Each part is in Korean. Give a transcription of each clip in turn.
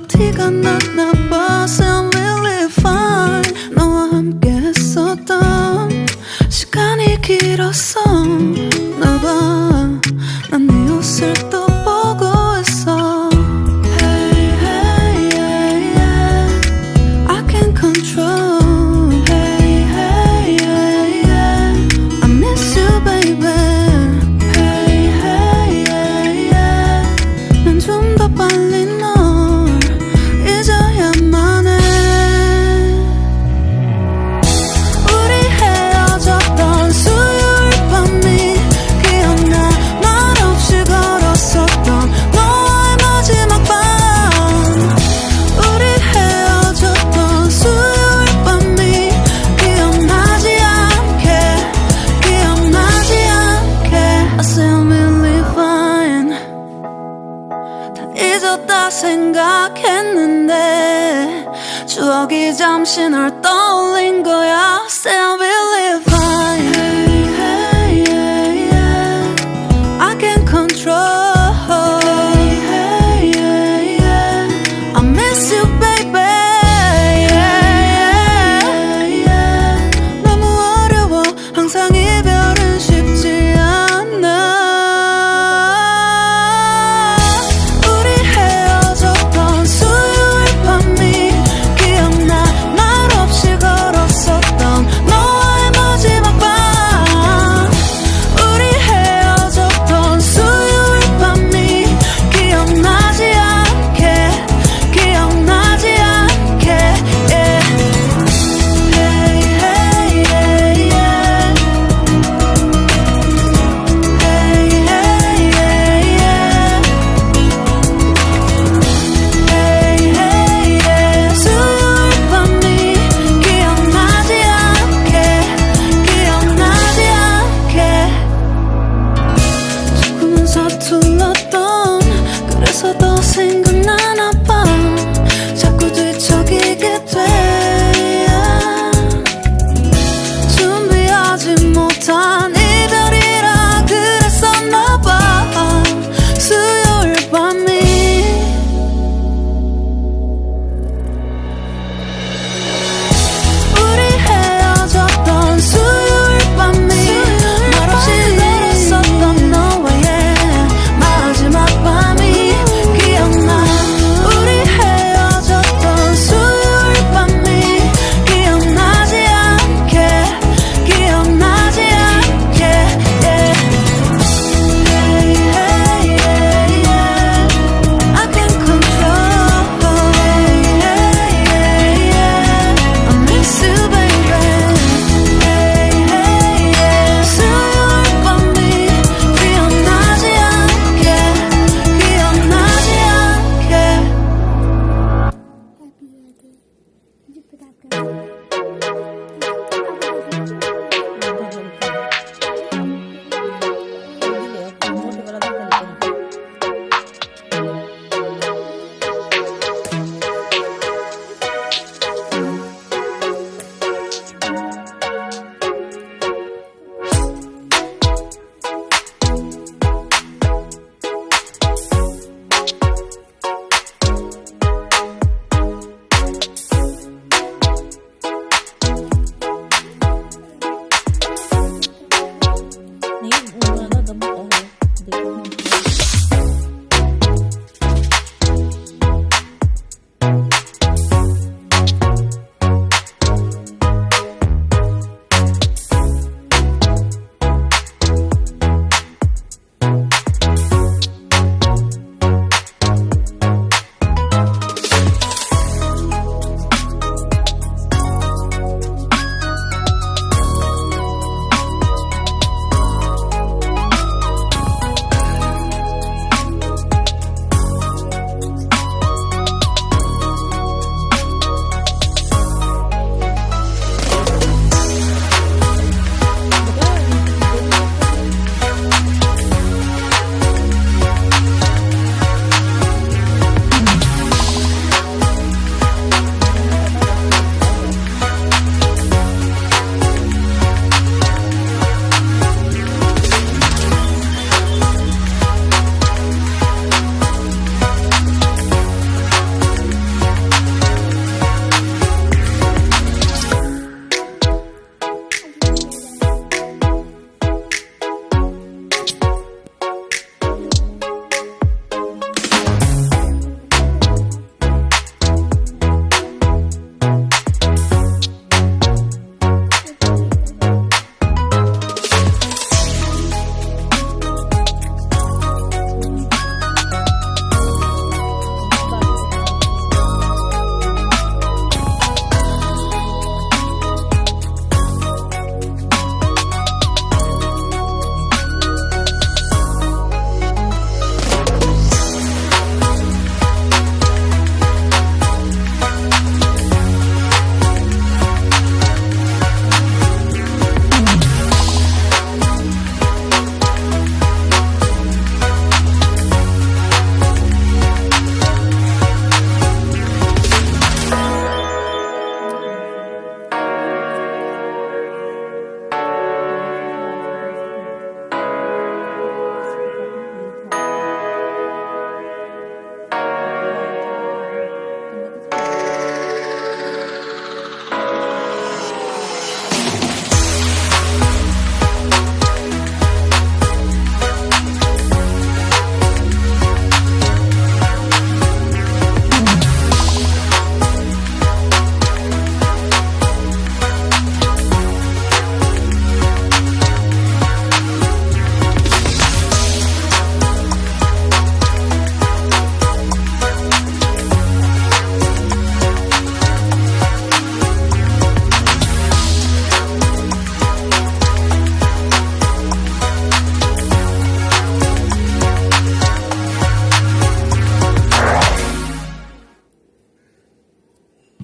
티가 났나 봐. Sound really fine. 너와 함께 했었던 시간이 길었어. 나 봐, 난 네 옷을 또 보고 있어. Hey, hey, yeah, yeah. I can't control. Hey, hey, yeah, yeah. I miss you, baby. Hey, hey, yeah, yeah. 난 좀 더 빨리 널 잊어야만 해. 우리 헤어졌던 수요일 밤이 기억나. 말없이 걸었었던 너와의 마지막 밤. 우리 헤어졌던 수요일 밤이 기억나지 않게, 기억나지 않게. I sound really fine. 다 잊었다 생각했는데 추억이 잠시 널 떠올린 거야. Sound really fine. Hey, hey, yeah, yeah. I can't control. Hey, hey, yeah, yeah. I miss you, baby. Yeah, yeah, yeah. 너무 어려워. 항상 이별은 쉽지 않아. 우리 헤어졌던 수요일 밤이 기억나. 말없이 걸었었던 너와의 마지막 밤. 우리 헤어졌던 수요일 밤이 기억나지 않게, 기억나지 않게. Yeah. Hey, hey, yeah, yeah. Hey, hey, yeah, yeah. Hey, hey, yeah. 수요일 밤이 기억나지 않게, 기억나지 않게. 조금은 서툴렀던 그래서 더 생각나나 봐. 자꾸 뒤척이게 돼. 준비하지 못한 이별이라 그랬었나 봐. 수요일 밤이 우리 헤어졌던 수요일 밤이 말없이 걸었었던 너와의 마지막 밤이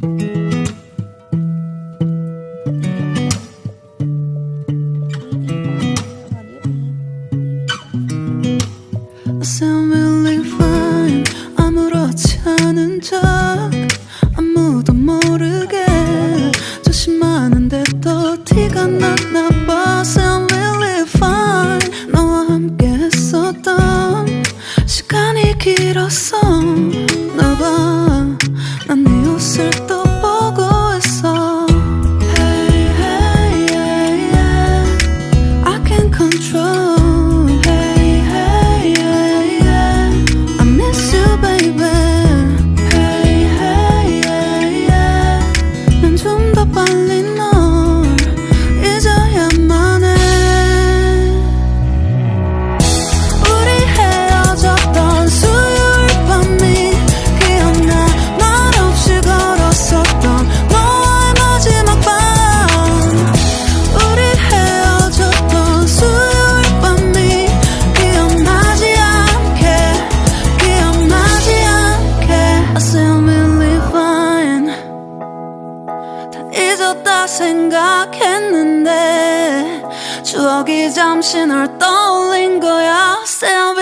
I sound really fine. 아무렇지 않은 척 아무도 모르게 조심하는데 또 티가 났나 봐. Sound really fine. 너와 함께 했었던 시간이 길었어. 나 봐, 난 네 옷을 또 보고 있어. Hey, hey, yeah, yeah. I can't control. 잊었다 생각했는데 추억이 잠시 널 떠올린 거야. Still